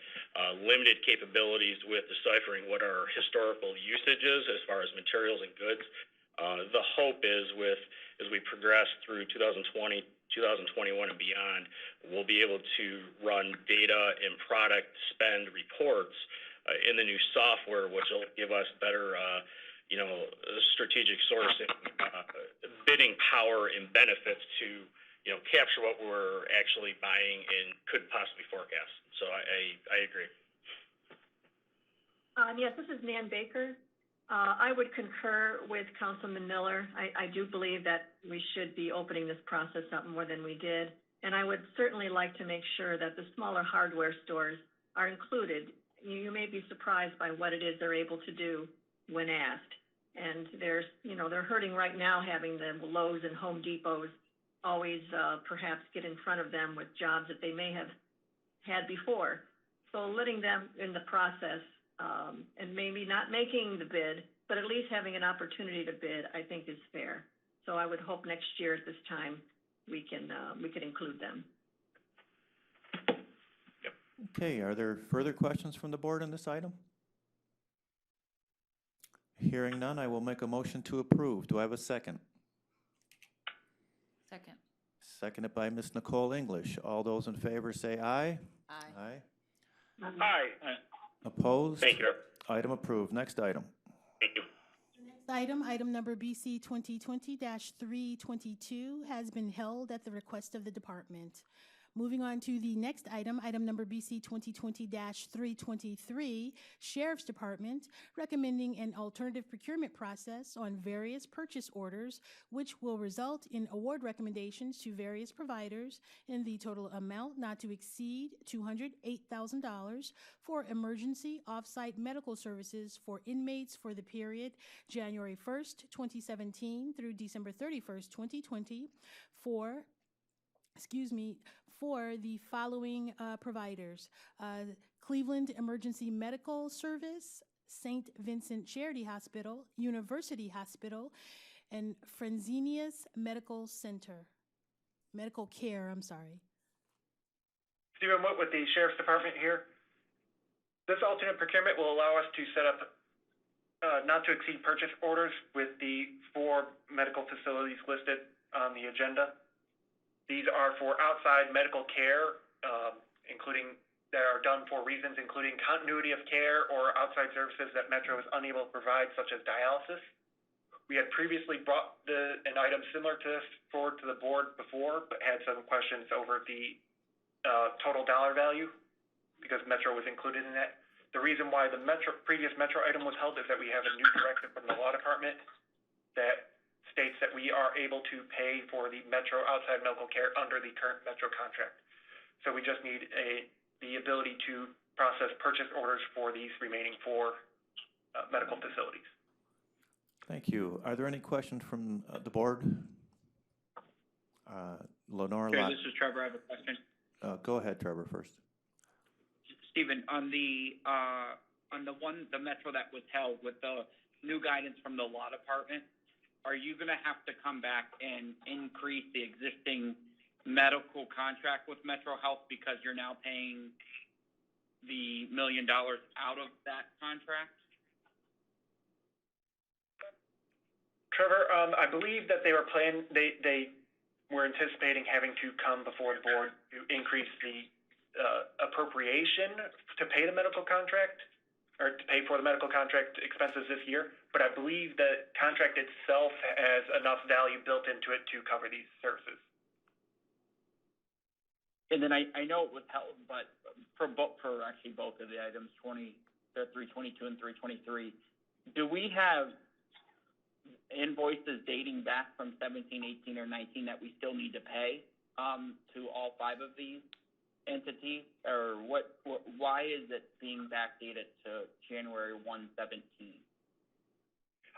limited capabilities with deciphering what our historical usage is as far as materials and goods. The hope is as we progress through 2020, 2021 and beyond, we'll be able to run data and product spend reports in the new software, which will give us better you know, strategic sourcing, bidding power and benefits to, you know, capture what we're actually buying and could possibly forecast. So I agree. Yes, this is Nan Baker. I would concur with Councilman Miller. I do believe that we should be opening this process up more than we did. And I would certainly like to make sure that the smaller hardware stores are included. You may be surprised by what it is they're able to do when asked. And they're hurting right now having the Lowe's and Home Depots always perhaps get in front of them with jobs that they may have had before. So letting them in the process and maybe not making the bid, but at least having an opportunity to bid, I think is fair. So I would hope next year at this time we can include them. Okay, are there further questions from the board on this item? Hearing none, I will make a motion to approve. Do I have a second? Second. Seconded by Ms. Nicole English. All those in favor say aye. Aye. Aye. Aye. Opposed? Thank you. Item approved. Next item. Thank you. Next item number BC 2020-322 has been held at the request of the department. Moving on to the next item, item number BC 2020-323, Sheriff's Department, recommending an alternative procurement process on various purchase orders, which will result in award recommendations to various providers in the total amount not to exceed $208,000 for emergency off-site medical services for inmates for the period January 1st, 2017 through December 31st, 2020 for the following providers: Cleveland Emergency Medical Service, St. Vincent Charity Hospital, University Hospital, and Fresenius Medical Care. Stephen Wood with the Sheriff's Department here. This alternate procurement will allow us to set up not to exceed purchase orders with the 4 medical facilities listed on the agenda. These are for outside medical care, including that are done for reasons including continuity of care or outside services that Metro is unable to provide, such as dialysis. We had previously brought an item similar to this forward to the board before, but had some questions over the total dollar value because Metro was included in that. The reason why the previous Metro item was held is that we have a new directive from the law department that states that we are able to pay for the Metro outside medical care under the current Metro contract. So we just need the ability to process purchase orders for these remaining 4 medical facilities. Thank you. Are there any questions from the board? Lenore? Okay, this is Trevor. I have a question. Go ahead, Trevor, first. Stephen, on the Metro that was held with the new guidance from the law department, are you going to have to come back and increase the existing medical contract with Metro Health because you're now paying the $1 million out of that contract? Trevor, I believe that they were anticipating having to come before the board to increase the appropriation to pay the medical contract, or to pay for the medical contract expenses this year, but I believe the contract itself has enough value built into it to cover these services. And then I know it was held, but for actually both of the items, 322 and 323, do we have invoices dating back from 17, 18, or 19 that we still need to pay to all 5 of these entities, or why is it being backdated to January 1, 17?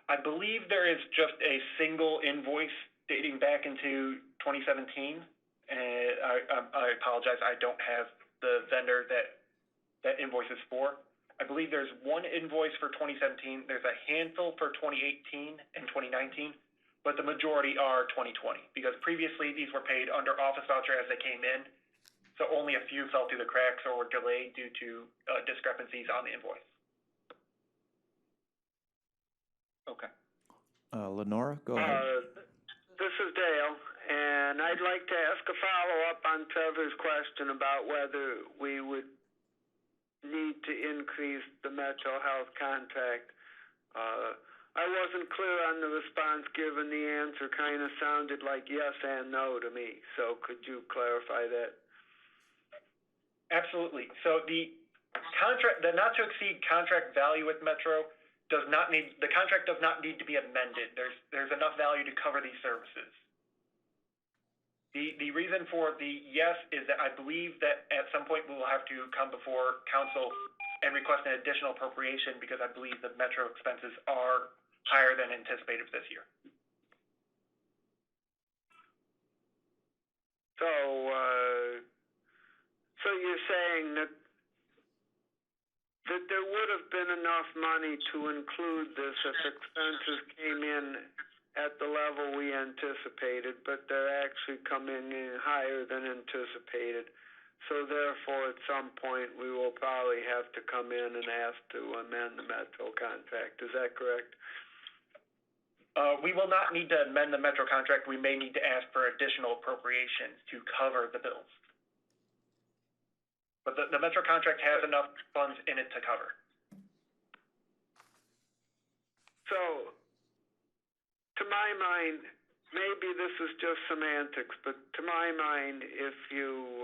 I believe there is just a single invoice dating back into 2017, and I apologize, I don't have the vendor that invoice is for. I believe there's one invoice for 2017, there's a handful for 2018 and 2019, but the majority are 2020, because previously these were paid under office voucher as they came in, so only a few fell through the cracks or were delayed due to discrepancies on the invoice. Okay. Lenora, go ahead. This is Dale, and I'd like to ask a follow-up on Trevor's question about whether we would need to increase the Metro Health contract. I wasn't clear on the response given. The answer kind of sounded like yes and no to me, so could you clarify that? Absolutely. So the not to exceed contract value with Metro the contract does not need to be amended. There's enough value to cover these services. The reason for the yes is that I believe that at some point we will have to come before council and request an additional appropriation because I believe the Metro expenses are higher than anticipated this year. So you're saying that there would have been enough money to include this if expenses came in at the level we anticipated, but they're actually coming in higher than anticipated. So therefore, at some point, we will probably have to come in and ask to amend the Metro contract. Is that correct? We will not need to amend the Metro contract. We may need to ask for additional appropriations to cover the bills. But the Metro contract has enough funds in it to cover. So, to my mind, maybe this is just semantics, but to my mind, if you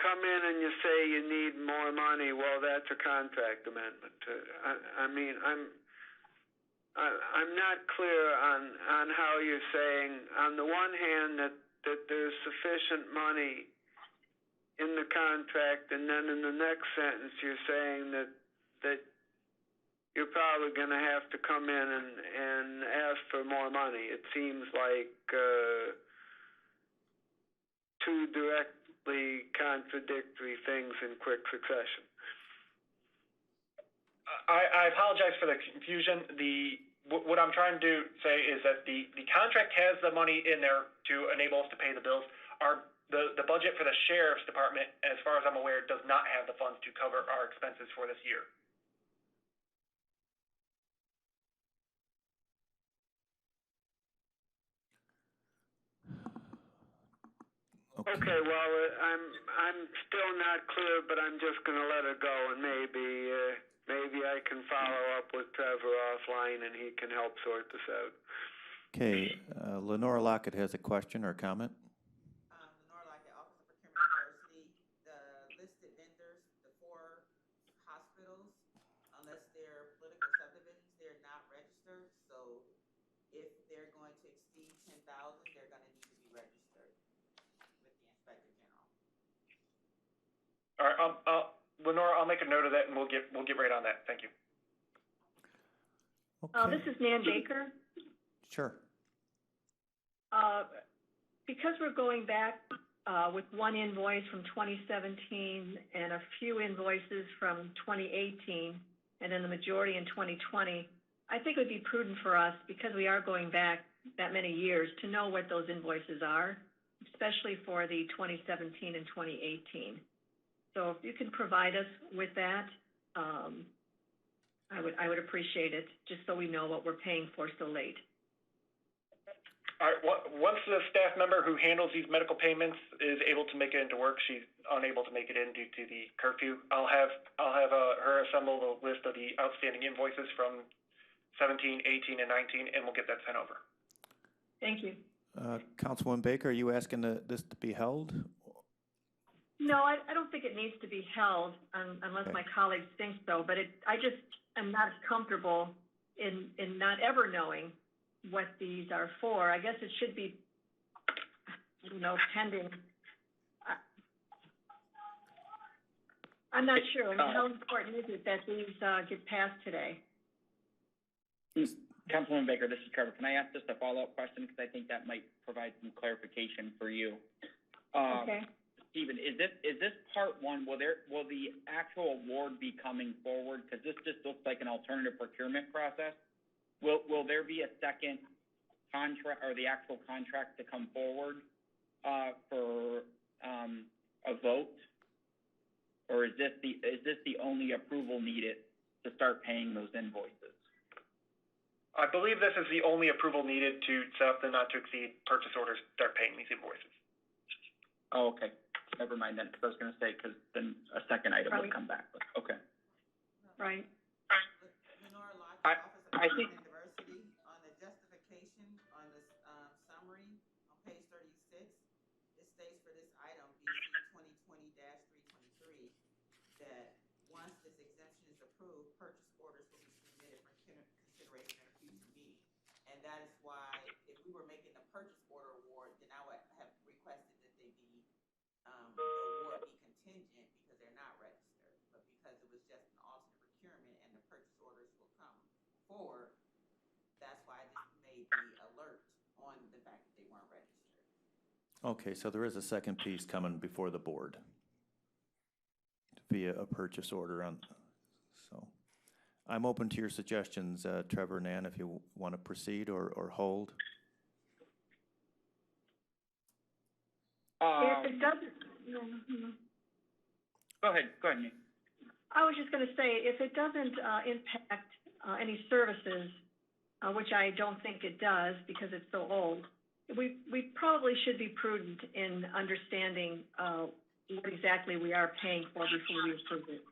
come in and you say you need more money, well, that's a contract amendment. I mean, I'm not clear on how you're saying, on the one hand, that there's sufficient money in the contract, and then in the next sentence you're saying that you're probably going to have to come in and ask for more money. It seems like two directly contradictory things in quick succession. I apologize for the confusion. What I'm trying to say is that the contract has the money in there to enable us to pay the bills. The budget for the sheriff's department, as far as I'm aware, does not have the funds to cover our expenses for this year. Okay, well, I'm still not clear, but I'm just going to let it go, and maybe I can follow up with Trevor offline, and he can help sort this out. Okay, Lenora Lockett has a question or comment. Lenore Lockett, Office of Procurement Diversity. The listed vendors, the 4 hospitals, unless they're political subdivisions, they're not registered. So if they're going to exceed 10,000, they're going to need to be registered with the Inspector General. All right, Lenora, I'll make a note of that, and we'll get right on that. Thank you. This is Nan Baker. Sure. Because we're going back with one invoice from 2017 and a few invoices from 2018, and then the majority in 2020, I think it would be prudent for us, because we are going back that many years, to know what those invoices are, especially for the 2017 and 2018. So if you can provide us with that, I would appreciate it, just so we know what we're paying for so late. All right, once the staff member who handles these medical payments is able to make it into work, she's unable to make it in due to the curfew. I'll have her assemble the list of the outstanding invoices from 17, 18, and 19, and we'll get that sent over. Thank you. Councilwoman Baker, are you asking this to be held? No, I don't think it needs to be held unless my colleagues think so, but I just am not comfortable in not ever knowing what these are for. I guess it should be, I don't know, pending. I'm not sure. I mean, how important is it that these get passed today? Councilwoman Baker, this is Trevor. Can I ask just a follow-up question? Because I think that might provide some clarification for you. Okay. Stephen, is this part one? Will the actual award be coming forward? Because this just looks like an alternative procurement process. Will there be a second contract, or the actual contract, to come forward for a vote, or is this the only approval needed to start paying those invoices? I believe this is the only approval needed to set up the not to exceed purchase orders, start paying these invoices. Oh, okay. Never mind then, because I was going to say, because then a second item would come back. But okay. Right. Lenora Lockett, I think. Diversity, on the justification on this summary on page 36, it states for this item, BC 2020-323, that once this exemption is approved, purchase orders will be submitted for consideration at a future meeting. And that is why, if we were making a purchase order award, then I would have requested that they be, the award be contingent, because they're not registered. But because it was just an alternate procurement and the purchase orders will come forward, that's why I just made the alert on the fact that they weren't registered. Okay, so there is a second piece coming before the board via a purchase order on. So I'm open to your suggestions, Trevor and Ann, if you want to proceed or hold. If it doesn't, Go ahead, Nick. I was just going to say, if it doesn't impact any services, which I don't think it does because it's so old, we probably should be prudent in understanding what exactly we are paying for before we approve it.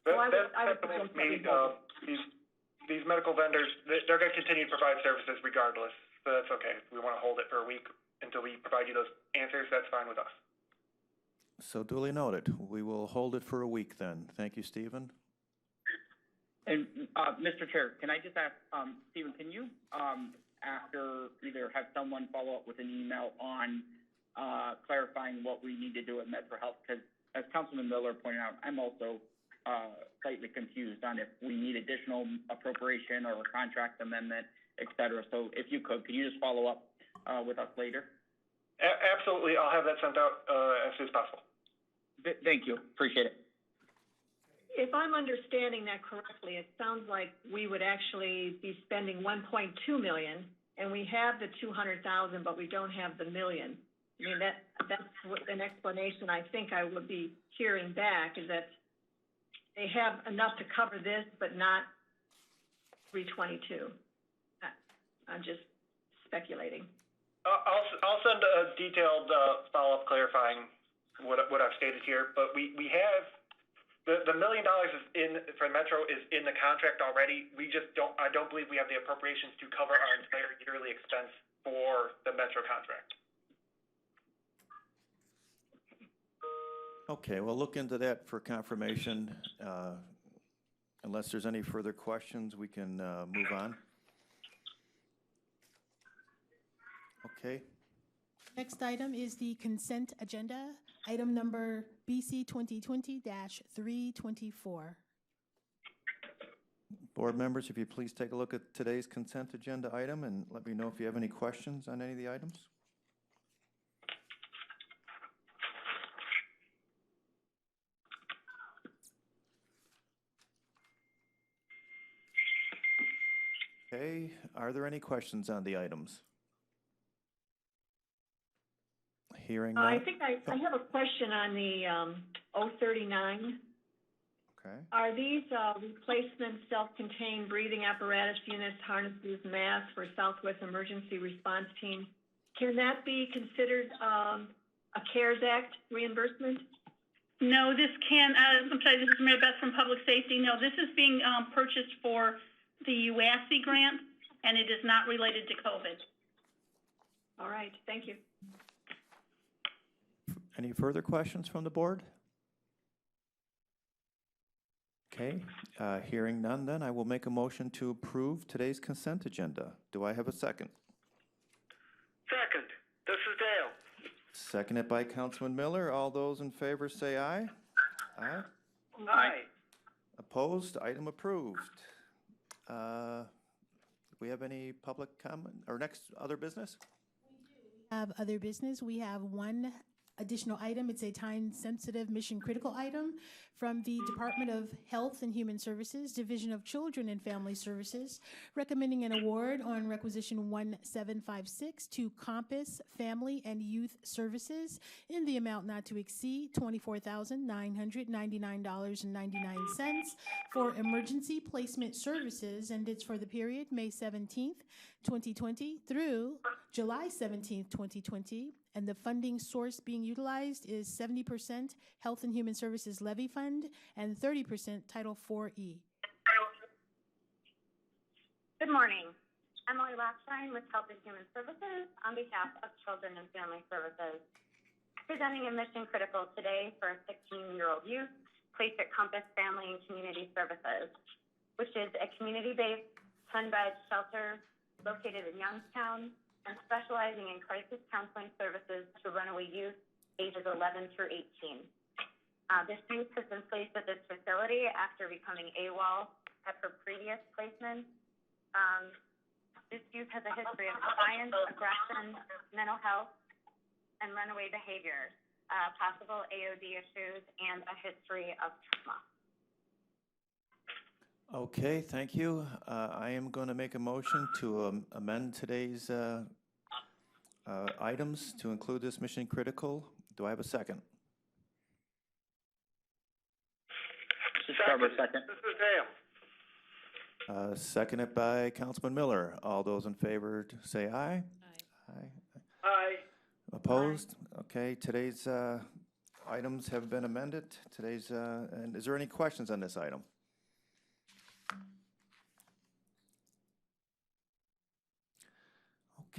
I would That's suggest me, these medical vendors, they're gonna continue to provide services regardless, so that's okay. If we wanna hold it for a week until we provide you those answers, that's fine with us. So duly noted. We will hold it for a week then. Thank you, Stephen. And, Mr. Chair, can I just ask, Stephen, can you, after either have someone follow up with an email on, clarifying what we need to do at Metro Health? Because as Councilman Miller pointed out, I'm also, slightly confused on if we need additional appropriation or a contract amendment, et cetera. So if you could you just follow up, with us later? Absolutely, I'll have that sent out, as soon as possible. Thank you, appreciate it. if I'm understanding that correctly, it sounds like we would actually be spending 1.2 million, and we have the 200,000, but we don't have the million. I mean, that's an explanation I think I would be hearing back, is that they have enough to cover this, but not 322. I'm just speculating. I'll send a detailed, follow-up clarifying what I've stated here, but we have, the $1 million for Metro is in the contract already. We just I don't believe we have the appropriations to cover our entire yearly expense for the Metro contract. Okay, we'll look into that for confirmation. Unless there's any further questions, we can move on. Okay. Next item is the consent agenda, item number BC 2020-324. Board members, if you please take a look at today's consent agenda item and let me know if you have any questions on any of the items. Okay, are there any questions on the items? Hearing none. I think I have a question on the 039. Okay. Are these replacement self-contained breathing apparatus units, harnesses, masks for Southwest Emergency Response Team? Can that be considered a CARES Act reimbursement? No, this can, I'm sorry, this is Mary Beth from Public Safety. No, this is being purchased for the UASI grant, and it is not related to COVID. All right, thank you. Any further questions from the board? Okay, hearing none then, I will make a motion to approve today's consent agenda. Do I have a second? Second. This is Dale. Seconded by Councilman Miller. All those in favor say aye. Aye. Aye. Opposed? Item approved. Do we have any public comment or next other business? Have other business. We have one additional item. It's a time-sensitive, mission-critical item from the Department of Health and Human Services, Division of Children and Family Services, recommending an award on requisition 1756 to Compass Family and Youth Services in the amount not to exceed $24,999.99 for emergency placement services, and it's for the period May 17th, 2020 through July 17th, 2020. And the funding source being utilized is 70% Health and Human Services Levy Fund and 30% Title IV-E. Good morning. Emily Lockstein with Health and Human Services on behalf of Children and Family Services. Presenting a mission critical today for a 16-year-old youth placed at Compass Family and Community Services, which is a community-based 10-bed shelter located in Youngstown and specializing in crisis counseling services to runaway youth ages 11 through 18. This youth has been placed at this facility after becoming AWOL at her previous placement. This youth has a history of defiance, aggression, mental health, and runaway behaviors, possible AOD issues, and a history of trauma. Okay, thank you. I am going to make a motion to amend today's items to include this mission critical. Do I have a second? Second. This is Dale. Seconded by Councilman Miller. All those in favor say aye. Aye. Aye. Opposed? Okay, today's items have been amended. Today's, and is there any questions on this item?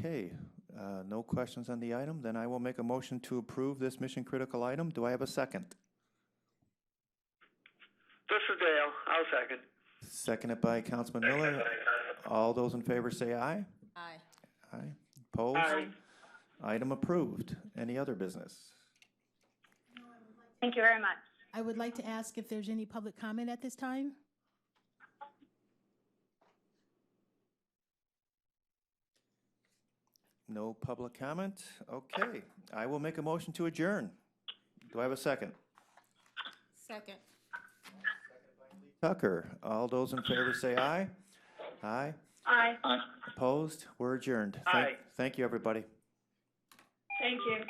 Okay, no questions on the item. Then I will make a motion to approve this mission-critical item. Do I have a second? This is Dale. I'll second. Seconded by Councilman Miller. All those in favor say aye. Aye. Aye. Opposed? Aye. Item approved. Any other business? Thank you very much. I would like to ask if there's any public comment at this time. No public comment? Okay, I will make a motion to adjourn. Do I have a second? Second. Tucker, all those in favor say aye. Aye. Aye. Aye. Opposed? We're adjourned. Aye. Thank you, everybody. Thank you.